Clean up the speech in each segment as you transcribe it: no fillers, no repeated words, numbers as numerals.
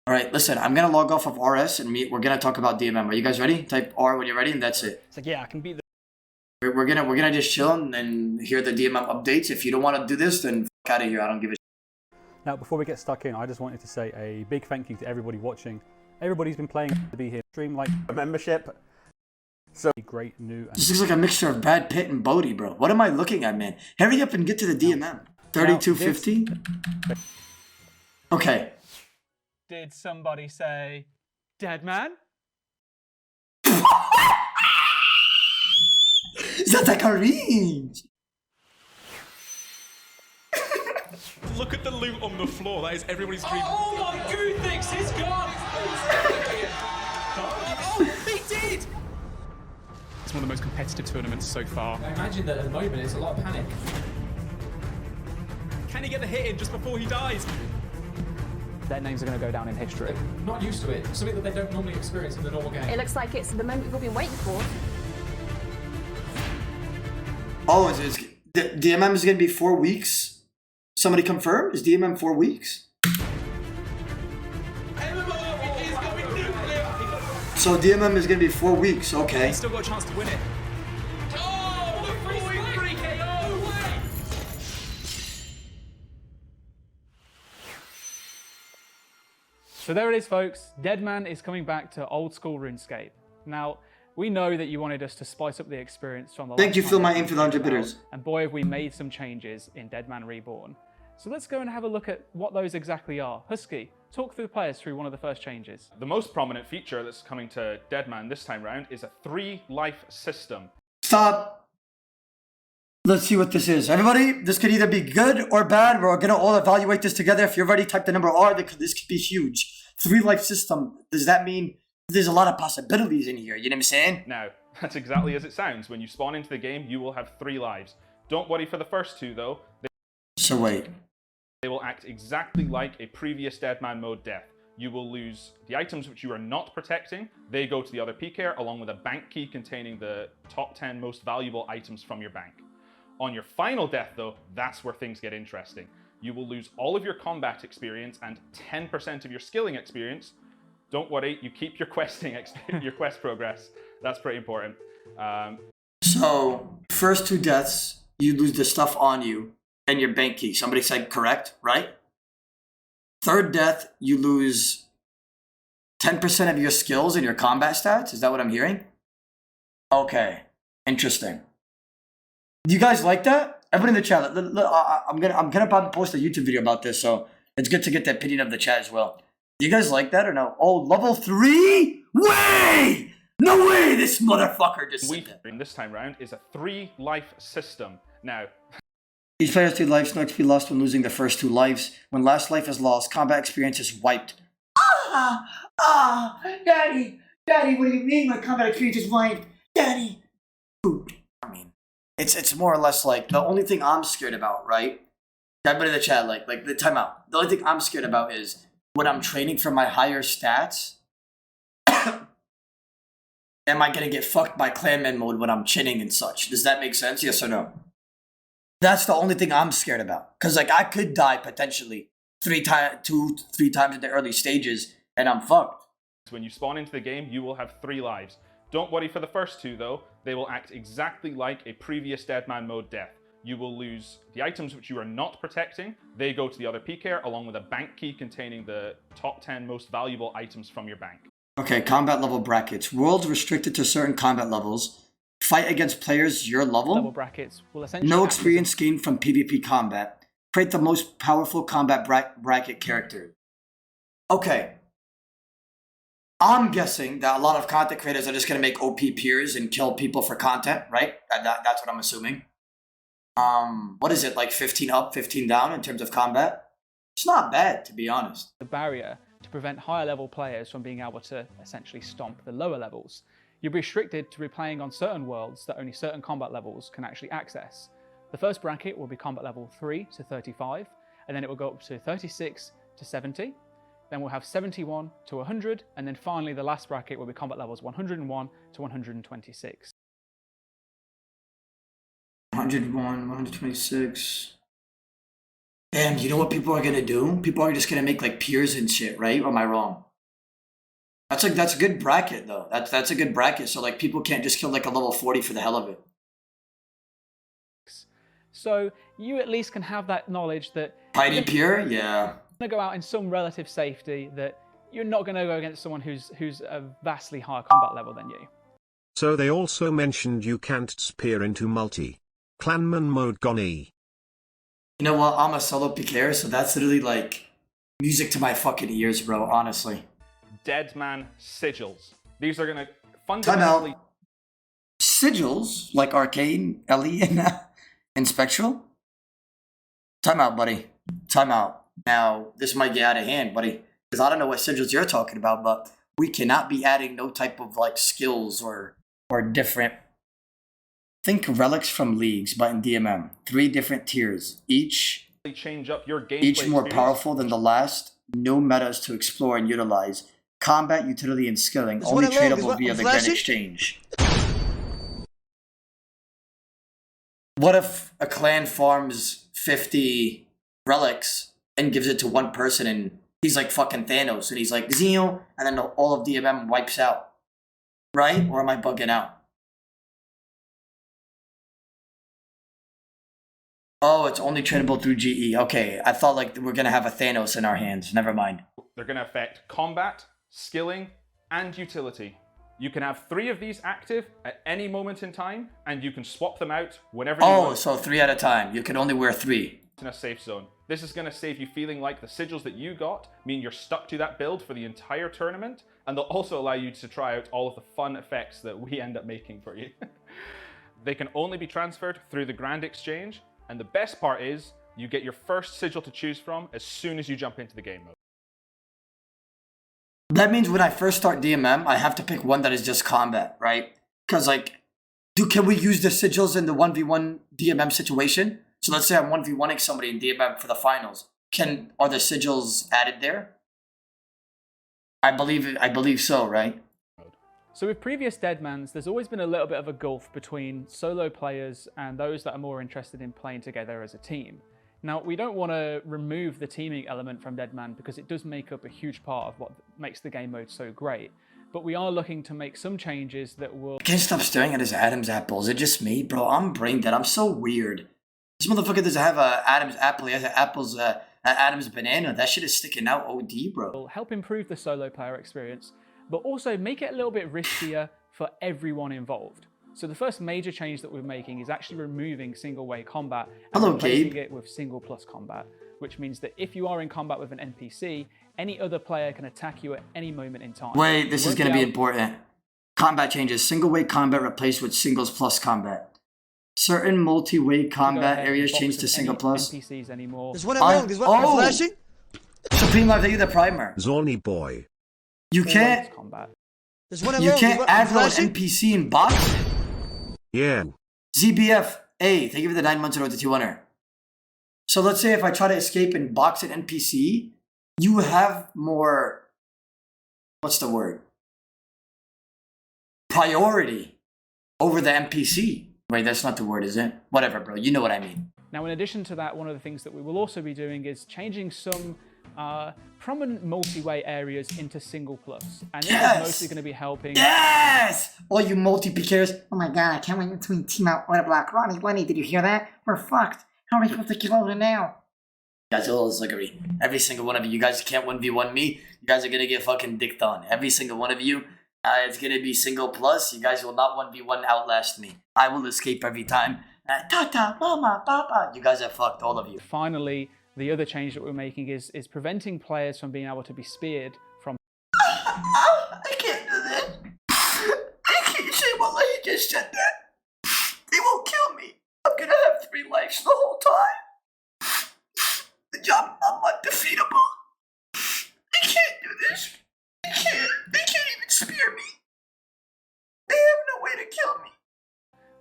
All right, listen, I'm gonna log off of RS and we're gonna talk about DMM. Are you guys ready? Type R when you're ready, and that's it. It's like, yeah, I can beat the. We're gonna just chill and hear the DMM updates. If you don't want to do this, then fuck out of here. I don't give a shit. Now, before we get stuck in, I just wanted to say a big thank you to everybody watching. Everybody's been playing to be here. Stream like a membership. So great new. This looks like a mixture of Brad Pitt and Bodhi, bro. What am I looking at, man? Hurry up and get to the DMM. 3250. Okay. Did somebody say, dead man? Is that like a range? Look at the loot on the floor. That is everybody's dream. Oh my goodness, he's gone! Oh, he did! It's one of the most competitive tournaments so far. I imagine that at the moment it's a lot of panic. Can he get the hit in just before he dies? Their names are going to go down in history. Not used to it. Something that they don't normally experience in the normal game. It looks like it's the moment we've all been waiting for. Oh, the DMM is gonna be 4 weeks. Somebody confirm? Is DMM 4 weeks? So DMM is gonna be 4 weeks. Okay. He's still got a chance to win it. Oh, the free KO! So there it is, folks. Deadman is coming back to old school RuneScape. Now, we know that you wanted us to spice up the experience from the Thank last you, time Phil, we my played aim for the 100 it out, bitters. And boy, have we made some changes in Deadman Reborn. So let's go and have a look at what those exactly are. Husky, talk through the players through one of the first changes. The most prominent feature that's coming to Deadman this time round is a 3-life system. Stop. Let's see what this is. Everybody, this could either be good or bad. We're gonna all evaluate this together. If you're ready, type the number R. This could be huge. 3-life system. Does that mean there's a lot of possibilities in here? You know what I'm saying? Now, that's exactly as it sounds. When you spawn into the game, you will have 3 lives. Don't worry for the first 2 though. So wait. They will act exactly like a previous Deadman mode death. You will lose the items which you are not protecting. They go to the other PKer along with a bank key containing the top 10 most valuable items from your bank. On your final death though, that's where things get interesting. You will lose all of your combat experience and 10% of your skilling experience. Don't worry, you keep your questing your quest progress. That's pretty important. So, first 2 deaths, you lose the stuff on you and your bank key. Somebody said correct, right? 3rd death, you lose 10% of your skills and your combat stats. Is that what I'm hearing? Okay, interesting. Do you guys like that? Everybody in the chat, I'm gonna probably post a YouTube video about this, so it's good to get the opinion of the chat as well. Do you guys like that or no? Oh, level 3? Way! No way! This motherfucker just said that. This time round is a 3-life system. Now, Each player has 2 lives, no XP lost when losing the first 2 lives. When last life is lost, combat experience is wiped. Daddy, what do you mean my combat experience is wiped? Daddy. Dude, I mean, it's more or less like, the only thing I'm scared about, right? Everybody in the chat, like the timeout. The only thing I'm scared about is when I'm training for my higher stats, am I gonna get fucked by clanman mode when I'm chinning and such? Does that make sense? Yes or no? That's the only thing I'm scared about. Cause like I could die potentially 3 times in the early stages and I'm fucked. when you spawn into the game, you will have 3 lives. Don't worry for the first 2 though. They will act exactly like a previous Deadman mode death. You will lose the items which you are not protecting. They go to the other PKer along with a bank key containing the top 10 most valuable items from your bank. Okay, combat level brackets. Worlds restricted to certain combat levels. Fight against players your level. Level brackets will essentially No act as a- experience gained from PvP combat. Create the most powerful combat bracket character. Okay. I'm guessing that a lot of content creators are just going to make OP peers and kill people for content, right? That's what I'm assuming. What is it, like 15 up, 15 down in terms of combat? It's not bad, to be honest. the barrier to prevent higher level players from being able to essentially stomp the lower levels. You'll be restricted to replaying on certain worlds that only certain combat levels can actually access. The first bracket will be combat level 3 to 35, and then it will go up to 36 to 70. Then we'll have 71 to 100, and then finally the last bracket will be combat levels 101 to 126. 101, 126. Damn, you know what people are gonna do? People are just gonna make like peers and shit, right? Or am I wrong? That's a good bracket though. That's a good bracket. So like people can't just kill like a level 40 for the hell of it. So you at least can have that knowledge that Mighty peer, yeah. you're going to go out in some relative safety, that you're not going to go against someone who's a vastly higher combat level than you. So they also mentioned you can't spear into multi. Clanman mode gone E. You know what? I'm a solo PKer, so that's literally like music to my fucking ears, bro. Honestly. Deadman Sigils. These are going to Time fundamentally... out. Sigils, like Arcane, Ellie, and Spectral? Time out, buddy. Time out. Now, this might get out of hand, buddy. Because I don't know what sigils you're talking about, but we cannot be adding no type of like skills or different. Think relics from leagues, but in DMM. 3 different tiers. Each change up your gameplay more experience. powerful than the last. No metas to explore and utilize. Combat, utility, and skilling. Only tradable via the Grand Exchange. What if a clan farms 50 relics and gives it to one person and he's like fucking Thanos and he's like Zeal and then all of DMM wipes out? Right? Or am I bugging out? Oh, it's only tradable through GE. Okay, I thought like we're gonna have a Thanos in our hands. Never mind. They're going to affect combat, skilling, and utility. You can have 3 of these active at any moment in time, and you can swap them out whenever you want. Oh, so 3 at a time. You can only wear 3. In a safe zone. This is going to save you feeling like the sigils that you got mean you're stuck to that build for the entire tournament, and they'll also allow you to try out all of the fun effects that we end up making for you. They can only be transferred through the Grand Exchange, and the best part is you get your first sigil to choose from as soon as you jump into the game mode. That means when I first start DMM, I have to pick one that is just combat, right? Because like, can we use the sigils in the 1v1 DMM situation? So let's say I'm 1v1ing somebody in DMM for the finals. Are the sigils added there? I believe so, right? So with previous Deadmans, there's always been a little bit of a gulf between solo players and those that are more interested in playing together as a team. Now, we don't want to remove the teaming element from Deadman because it does make up a huge part of what makes the game mode so great. But we are looking to make some changes that will... I can't stop staring at his Adam's apple. Is it just me? Bro, I'm brain dead. I'm so weird. This motherfucker doesn't have a Adam's apple. He has an Adam's banana. That shit is sticking out OD, bro. Will help improve the solo player experience, but also make it a little bit riskier for everyone involved. So the first major change that we're making is actually removing single-way combat and replacing it with single-plus combat, which means that if you are in combat with an NPC, any other player can attack you at any moment in time. Wait, this is going to be important. Combat changes. Single-way combat replaced with singles plus combat. Certain multi-way combat areas change to single plus. NPCs anymore. There's one wrong. There's one flashing. Supreme Life, you the primer. Zorny boy. You can't. There's one You can't add an NPC in box. Yeah. ZBF, thank you for the 9 months in to 200. So let's say if I try to escape and box an NPC, you have more, what's the word? Priority over the NPC. Wait, that's not the word, is it? Whatever, bro. You know what I mean. Now, in addition to that, one of the things that we will also be doing is changing some prominent multi-way areas into single plus. And this is mostly going to be helping... Yes! All you multi-PKers. Oh my god, I can't wait until we team out Odablock. Ronnie, Lenny, did you hear that? We're fucked. How are we supposed to kill over now? You guys, look at me. Every single one of you guys can't 1v1 me. You guys are going to get fucking dicked on. Every single one of you. It's going to be single plus. You guys will not 1v1 outlast me. I will escape every time. Tata, mama, papa. You guys are fucked, all of you. Finally, the other change that we're making is preventing players from being able to be speared from... I can't do this. I can't say what you just said that. They won't kill me. I'm going to have 3 lives the whole time. I'm undefeatable. I can't do this. They can't even spear me. They have no way to kill me.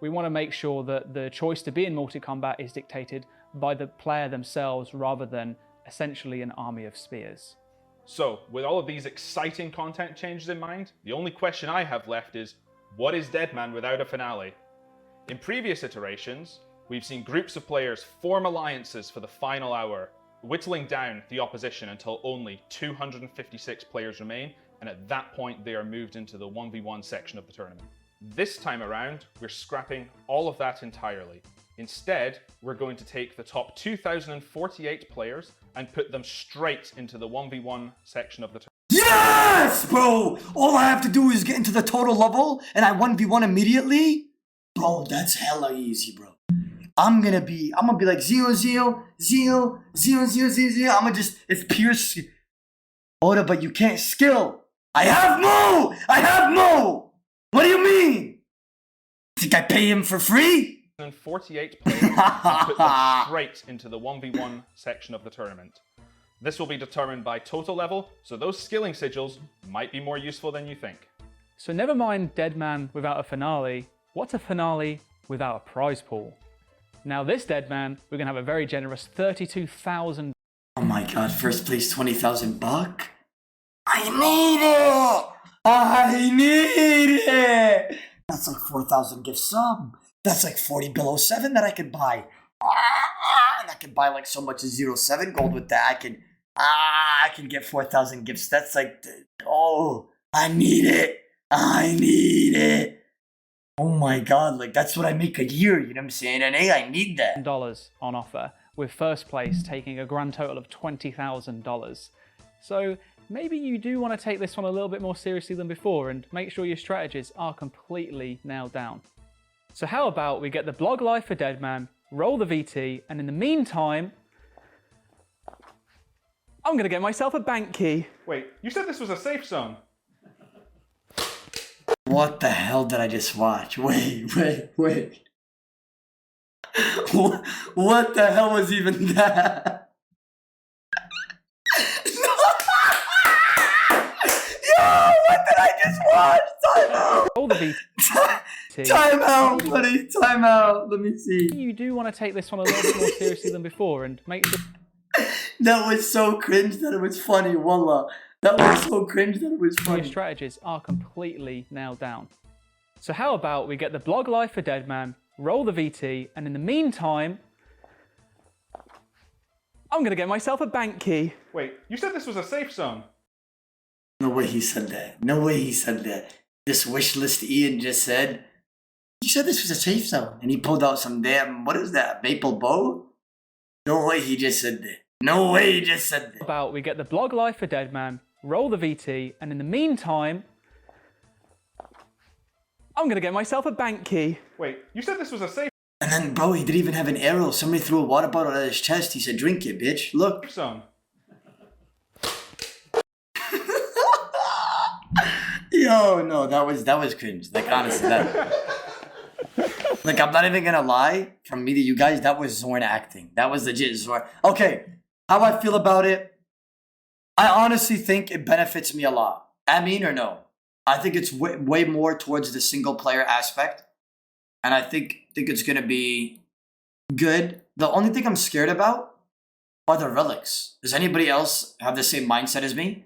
We want to make sure that the choice to be in multi-combat is dictated by the player themselves rather than essentially an army of spears. So, with all of these exciting content changes in mind, the only question I have left is, what is Deadman without a finale? In previous iterations, We've seen groups of players form alliances for the final hour, whittling down the opposition until only 256 players remain, and at that point they are moved into the 1v1 section of the tournament. This time around, we're scrapping all of that entirely. Instead, we're going to take the top 2,048 players and put them straight into the 1v1 section of the tournament. Yes, bro! All I have to do is get into the total level and I 1v1 immediately? Bro, that's hella easy, bro. I'm gonna be like 0-0, 0, 0, 0, 0, 0. It's pure Oda, but you can't skill. I have Mo! What do you mean? Think I pay him for free? 48 players and put them straight into the 1v1 section of the tournament. This will be determined by total level, so those skilling sigils might be more useful than you think. So never mind Dead Man without a finale, what's a finale without a prize pool? Now this Dead Man, we're going to have a very generous 32,000. Oh my god, first place 20,000 buck? I need it! I need it! That's like 4,000 gift sub. That's like 40 below 7 that I could buy. And I could buy like so much as 07 gold with that. I can get 4,000 gifts. That's like, oh, I need it. I need it. Oh my god, like that's what I make a year, you know what I'm saying? And hey, I need that. $10 on offer, with first place taking a grand total of $20,000. So maybe you do want to take this one a little bit more seriously than before and make sure your strategies are completely nailed down. So how about we get the blog live for Deadman, roll the VT, and in the meantime, I'm gonna get myself a bank key. Wait, you said this was a safe zone? What the hell did I just watch? Wait. What the hell was even that? Yo, what did I just watch? Time out. Roll the VT. Time out, buddy. Time out. Let me see. You do want to take this one a little bit more seriously than before and make sure... That was so cringe that it was funny, wallah. That was so cringe that it was funny. Your strategies are completely nailed down. So how about we get the blog live for Deadman, roll the VT, and in the meantime, I'm gonna get myself a bank key. Wait, you said this was a safe zone? No way he said that. No way he said that. This wish list Ian just said, you said this was a safe zone. And he pulled out some damn, what is that, maple bow? No way he just said that. No way he just said that. How about we get the blog live for Deadman, roll the VT, and in the meantime, I'm gonna get myself a bank key. Wait, you said this was a safe And then, bro, he didn't even have an arrow. Somebody threw a water bottle at his chest. He said, drink it, bitch. Look. zone? Yo, no, that was cringe. Like, honestly, that... Like, I'm not even gonna lie. From me to you guys, that was Zorn acting. That was legit Zorn. Okay, how I feel about it? I honestly think it benefits me a lot. I mean, or no? I think it's way more towards the single player aspect. And I think it's gonna be good. The only thing I'm scared about are the relics. Does anybody else have the same mindset as me?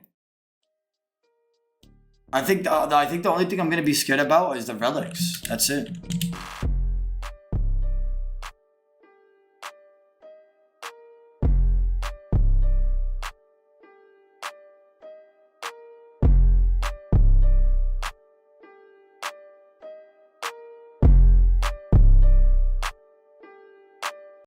I think the only thing I'm gonna be scared about is the relics. That's it.